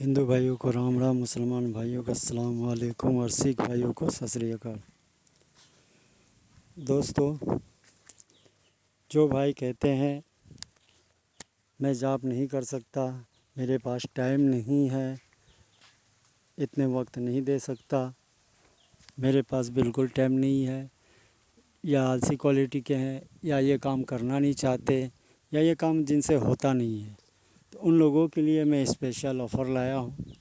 हिंदू भाइयों को राम राम, मुसलमान भाइयों को अस्सलाम वालेकुम और सिख भाइयों को सत श्री अकाल। दोस्तों, जो भाई कहते हैं मैं जॉब नहीं कर सकता, मेरे पास टाइम नहीं है, इतने वक्त नहीं दे सकता, मेरे पास बिल्कुल टाइम नहीं है, या आलसी क्वालिटी के हैं, या ये काम करना नहीं चाहते, या ये काम जिनसे होता नहीं है, तो उन लोगों के लिए मैं स्पेशल ऑफ़र लाया हूँ।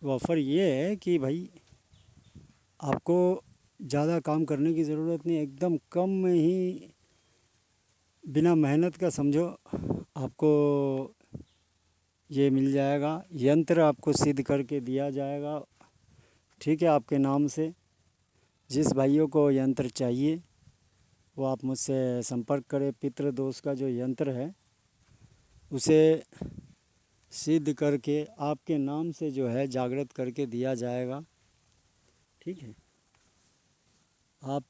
वो ऑफ़र ये है कि भाई आपको ज़्यादा काम करने की ज़रूरत नहीं, एकदम कम में ही बिना मेहनत का समझो आपको ये मिल जाएगा। यंत्र आपको सिद्ध करके दिया जाएगा, ठीक है। आपके नाम से जिस भाइयों को यंत्र चाहिए वो आप मुझसे संपर्क करें। पितृदोष का जो यंत्र है उसे सिद्ध करके आपके नाम से जो है जागृत करके दिया जाएगा, ठीक है। आप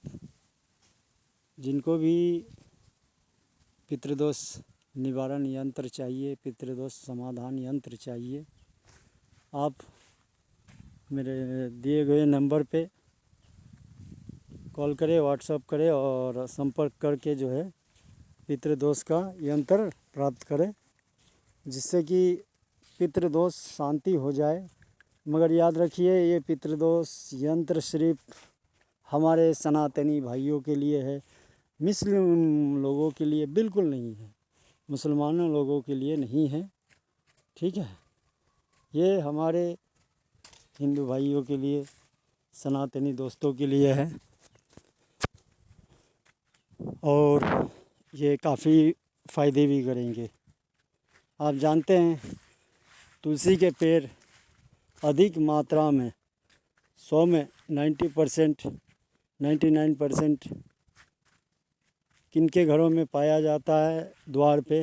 जिनको भी पितृदोष निवारण यंत्र चाहिए, पितृदोष समाधान यंत्र चाहिए, आप मेरे दिए गए नंबर पे कॉल करें, व्हाट्सएप करें और संपर्क करके जो है पितृदोष का यंत्र प्राप्त करें, जिससे कि पितृदोष शांति हो जाए। मगर याद रखिए, ये पितृदोष यंत्र सिर्फ हमारे सनातनी भाइयों के लिए है, मुस्लिम लोगों के लिए बिल्कुल नहीं है, मुसलमानों लोगों के लिए नहीं है, ठीक है। ये हमारे हिंदू भाइयों के लिए, सनातनी दोस्तों के लिए है। और ये काफ़ी फ़ायदे भी करेंगे। आप जानते हैं तुलसी के पेड़ अधिक मात्रा में 100 में 90%, 99% किनके घरों में पाया जाता है? द्वार पे,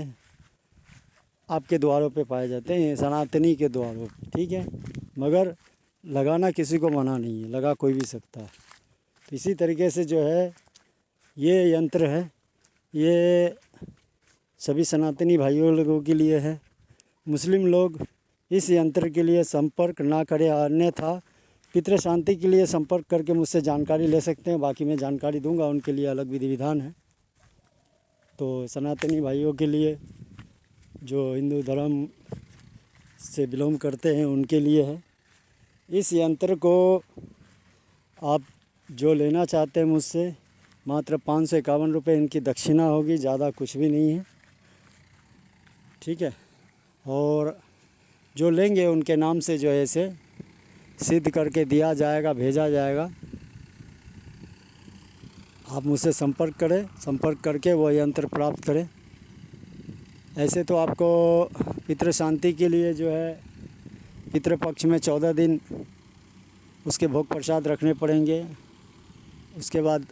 आपके द्वारों पे पाए जाते हैं, सनातनी के द्वारों पे, ठीक है। मगर लगाना किसी को मना नहीं है, लगा कोई भी सकता है। तो इसी तरीके से जो है ये यंत्र है, ये सभी सनातनी भाइयों लोगों के लिए है। मुस्लिम लोग इस यंत्र के लिए संपर्क ना करें, अन्यथा पितृ शांति के लिए संपर्क करके मुझसे जानकारी ले सकते हैं। बाकी मैं जानकारी दूंगा, उनके लिए अलग विधि विधान है। तो सनातनी भाइयों के लिए, जो हिंदू धर्म से बिलोंग करते हैं, उनके लिए है। इस यंत्र को आप जो लेना चाहते हैं मुझसे, मात्र 551 रुपये इनकी दक्षिणा होगी, ज़्यादा कुछ भी नहीं है, ठीक है। और जो लेंगे उनके नाम से जो है इसे सिद्ध करके दिया जाएगा, भेजा जाएगा। आप मुझसे संपर्क करें, संपर्क करके वो यंत्र प्राप्त करें। ऐसे तो आपको पितृ शांति के लिए जो है पितृपक्ष में 14 दिन उसके भोग प्रसाद रखने पड़ेंगे। उसके बाद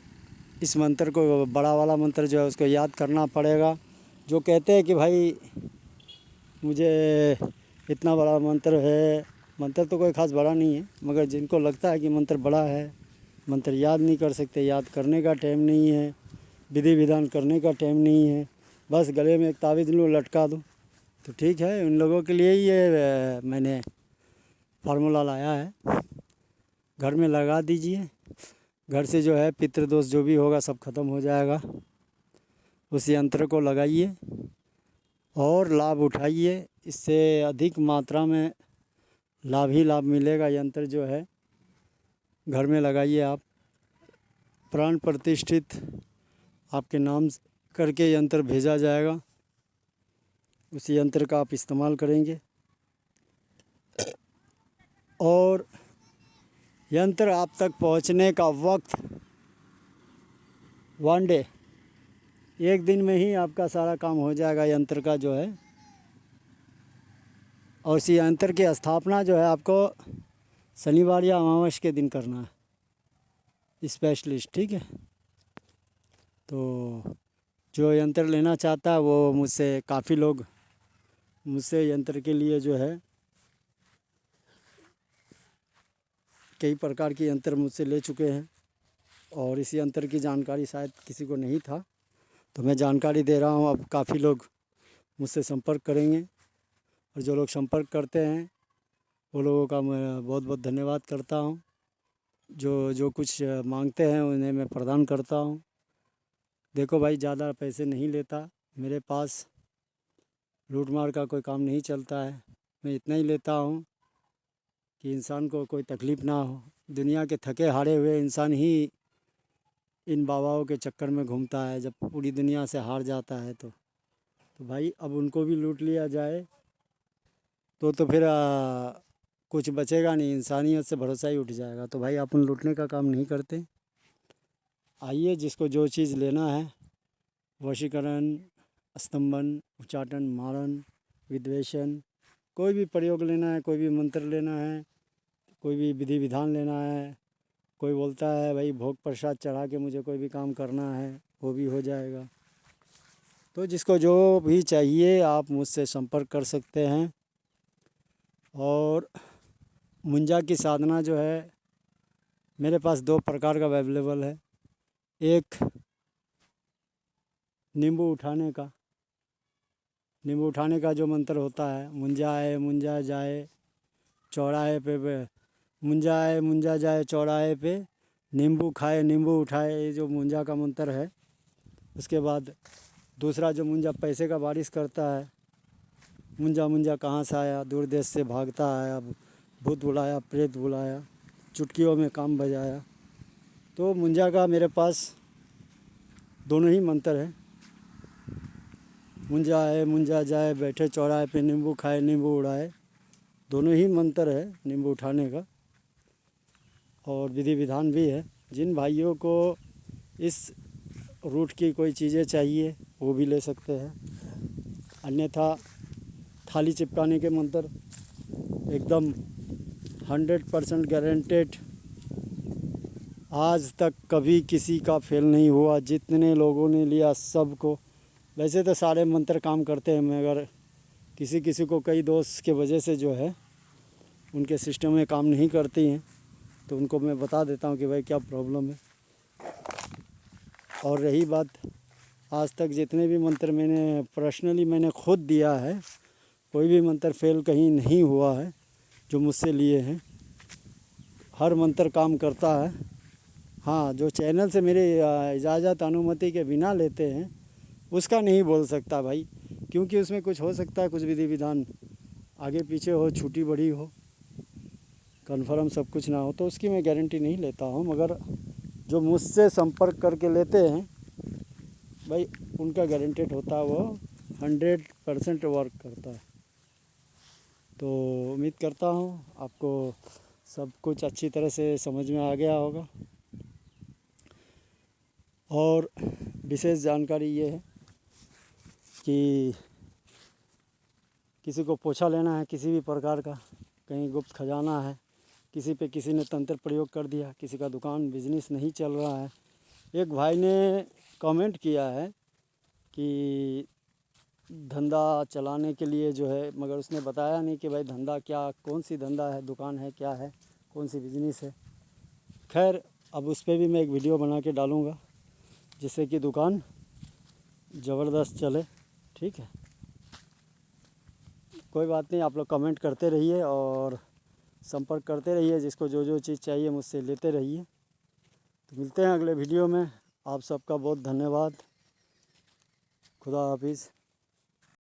इस मंत्र को, बड़ा वाला मंत्र जो है उसको याद करना पड़ेगा। जो कहते हैं कि भाई मुझे इतना बड़ा मंत्र है, मंत्र तो कोई ख़ास बड़ा नहीं है, मगर जिनको लगता है कि मंत्र बड़ा है, मंत्र याद नहीं कर सकते, याद करने का टाइम नहीं है, विधि विधान करने का टाइम नहीं है, बस गले में एक ताबीज़ लूँ लटका दूँ, तो ठीक है। उन लोगों के लिए ही ये मैंने फार्मूला लाया है। घर में लगा दीजिए, घर से जो है पितृदोष जो भी होगा सब खत्म हो जाएगा। उस यंत्र को लगाइए और लाभ उठाइए, इससे अधिक मात्रा में लाभ ही लाभ मिलेगा। यंत्र जो है घर में लगाइए आप, प्राण प्रतिष्ठित आपके नाम करके यंत्र भेजा जाएगा, उस यंत्र का आप इस्तेमाल करेंगे। और यंत्र आप तक पहुंचने का वक्त 1 डे, एक दिन में ही आपका सारा काम हो जाएगा यंत्र का जो है। और इसी यंत्र की स्थापना जो है आपको शनिवार या अमावस्या के दिन करना है, स्पेशलिस्ट, ठीक है। तो जो यंत्र लेना चाहता है वो मुझसे, काफ़ी लोग मुझसे यंत्र के लिए जो है कई प्रकार के यंत्र मुझसे ले चुके हैं। और इस यंत्र की जानकारी शायद किसी को नहीं था, तो मैं जानकारी दे रहा हूँ। अब काफ़ी लोग मुझसे संपर्क करेंगे, और जो लोग संपर्क करते हैं वो लोगों का मैं बहुत बहुत धन्यवाद करता हूँ। जो जो कुछ मांगते हैं उन्हें मैं प्रदान करता हूँ। देखो भाई, ज़्यादा पैसे नहीं लेता, मेरे पास लूट मार का कोई काम नहीं चलता है। मैं इतना ही लेता हूँ कि इंसान को कोई तकलीफ़ ना हो। दुनिया के थके हारे हुए इंसान ही इन बाबाओं के चक्कर में घूमता है। जब पूरी दुनिया से हार जाता है तो भाई अब उनको भी लूट लिया जाए तो फिर कुछ बचेगा नहीं, इंसानियत से भरोसा ही उठ जाएगा। तो भाई अपन लूटने का काम नहीं करते। आइए, जिसको जो चीज़ लेना है, वशीकरण, स्तंभन, उच्चाटन, मारण, विद्वेषण, कोई भी प्रयोग लेना है, कोई भी मंत्र लेना है, कोई भी विधि विधान लेना है, कोई बोलता है भाई भोग प्रसाद चढ़ा के मुझे कोई भी काम करना है, वो भी हो जाएगा। तो जिसको जो भी चाहिए आप मुझसे संपर्क कर सकते हैं। और मुंजा की साधना जो है मेरे पास दो प्रकार का अवेलेबल है। एक नींबू उठाने का जो मंत्र होता है, मुंजा जाए चौराहे पे मुंजा आए मुंजा जाए चौराहे पे, नींबू खाए नींबू उठाए, ये जो मुंजा का मंत्र है। उसके बाद दूसरा जो मुंजा पैसे का बारिश करता है, मुंजा मुंजा कहाँ से आया, दूर देश से भागता आया, भूत बुलाया प्रेत बुलाया, चुटकियों में काम बजाया। तो मुंजा का मेरे पास दोनों ही मंत्र है। मुंजा आए मुंजा जाए, बैठे चौराहे पे नींबू खाए नींबू उड़ाए, दोनों ही मंत्र है नींबू उठाने का। और विधि विधान भी है। जिन भाइयों को इस रूट की कोई चीज़ें चाहिए वो भी ले सकते हैं। अन्यथा थाली चिपकाने के मंत्र एकदम 100% गारंटेड, आज तक कभी किसी का फेल नहीं हुआ। जितने लोगों ने लिया सबको, वैसे तो सारे मंत्र काम करते हैं, मगर किसी किसी को कई दोष के वजह से जो है उनके सिस्टम में काम नहीं करती हैं, तो उनको मैं बता देता हूँ कि भाई क्या प्रॉब्लम है। और रही बात, आज तक जितने भी मंत्र मैंने खुद दिया है, कोई भी मंत्र फेल कहीं नहीं हुआ है जो मुझसे लिए हैं। हर मंत्र काम करता है। हाँ, जो चैनल से मेरे इजाज़त अनुमति के बिना लेते हैं उसका नहीं बोल सकता भाई, क्योंकि उसमें कुछ हो सकता है, कुछ विधि विधान आगे पीछे हो, छूटी बड़ी हो, कन्फर्म सब कुछ ना हो, तो उसकी मैं गारंटी नहीं लेता हूँ। मगर जो मुझसे संपर्क करके लेते हैं भाई, उनका गारंटेड होता है, वो 100% वर्क करता है। तो उम्मीद करता हूँ आपको सब कुछ अच्छी तरह से समझ में आ गया होगा। और विशेष जानकारी ये है कि किसी को पोछा लेना है किसी भी प्रकार का, कहीं गुप्त खजाना है, किसी पे किसी ने तंत्र प्रयोग कर दिया, किसी का दुकान बिजनेस नहीं चल रहा है। एक भाई ने कमेंट किया है कि धंधा चलाने के लिए जो है, मगर उसने बताया नहीं कि भाई धंधा क्या, कौन सी धंधा है, दुकान है, क्या है, कौन सी बिजनेस है। खैर, अब उस पर भी मैं एक वीडियो बना के डालूँगा जिससे कि दुकान ज़बरदस्त चले। ठीक है, कोई बात नहीं, आप लोग कमेंट करते रहिए और संपर्क करते रहिए। जिसको जो जो चीज़ चाहिए मुझसे लेते रहिए। तो मिलते हैं अगले वीडियो में। आप सबका बहुत धन्यवाद। खुदा हाफिज़।